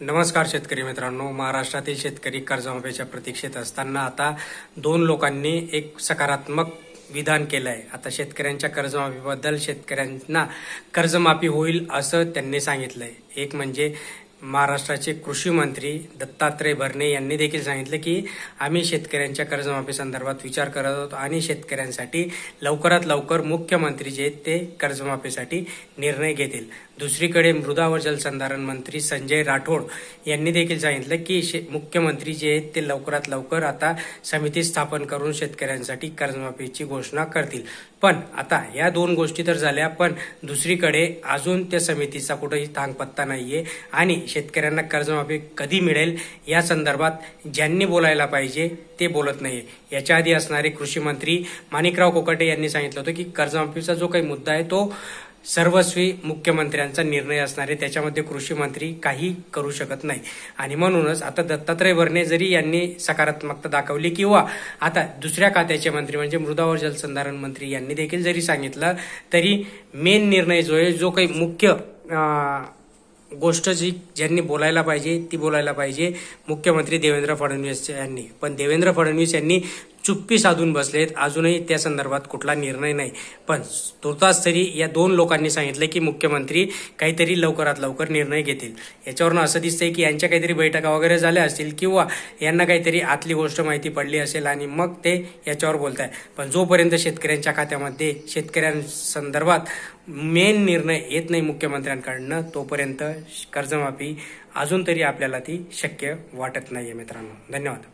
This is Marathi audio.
नमस्कार शेतकरी मित्रांनो, महाराष्ट्रातील शेतकरी कर्जमाफीच्या प्रतीक्षेत असताना आता दोन लोकांनी एक सकारात्मक विधान केलं आहे। आता शेतकऱ्यांच्या कर्जमाफीबद्दल शेतकऱ्यांना कर्जमाफी होईल असं त्यांनी सांगितलंय। एक म्हणजे महाराष्ट्राचे कृषी मंत्री दत्तात्रय भरणे यांनी देखील सांगितलं की आम्ही शेतकऱ्यांच्या कर्जमाफी संदर्भात विचार करत आहोत आणि शेतकऱ्यांसाठी लवकरात लवकर मुख्यमंत्री जे आहेत ते कर्जमाफीसाठी निर्णय घेतील। दुसरीकडे मृदा व जलसंधारण मंत्री संजय राठोड यांनी देखील सांगितलं की मुख्यमंत्री जे आहेत ते लवकरात लवकर आता समिती स्थापन करून शेतकऱ्यांसाठी कर्जमाफीची घोषणा करतील। पण आता या दोन गोष्टी तर झाल्या, पण दुसरीकडे अजून त्या समितीचा कुठेही थांगपत्ता नाहीये आणि शेतकऱ्यांना कर्जमाफी कधी मिळेल या संदर्भात ज्यांनी बोलायला पाहिजे ते बोलत नाहीये। याच्या आधी असणारे कृषी मंत्री माणिकराव कोकाटे यांनी सांगितलं होतं की कर्जमाफीचा जो काही मुद्दा आहे तो सर्वस्वी मुख्यमंत्र्यांचा निर्णय असणार आहे, त्याच्यामध्ये कृषी मंत्री काही करू शकत नाही। आणि म्हणूनच आता दत्तात्रय भरणे जरी यांनी सकारात्मकता दाखवली किंवा आता दुसऱ्या खात्याचे मंत्री म्हणजे मृदा व जलसंधारण मंत्री यांनी देखील जरी सांगितलं तरी मेन निर्णय जो आहे, जो काही मुख्य गोष्ट ज्यांनी बोलायला पाहिजे ती बोलायला पाहिजे मुख्यमंत्री देवेंद्र फडणवीस यांनी। पण देवेंद्र फडणवीस यांनी चुप्पी साधून बसलेत, अजूनही त्या संदर्भात कुठला निर्णय नाही। पण तुर्तास तरी या दोन लोकांनी सांगितलं की मुख्यमंत्री काहीतरी लवकरात लवकर निर्णय घेतील। याच्यावरून असं दिसतंय की यांच्या काहीतरी बैठका वगैरे झाल्या असतील किंवा यांना काहीतरी आतली गोष्ट माहिती पडली असेल आणि मग ते याच्यावर बोलताय। पण जोपर्यंत शेतकऱ्यांच्या खात्यामध्ये शेतकऱ्यांसंदर्भात मेन निर्णय येत नाही मुख्यमंत्र्यांकडनं, तोपर्यंत कर्जमाफी अजून तरी आपल्याला ती शक्य वाटत नाहीये मित्रांनो। धन्यवाद।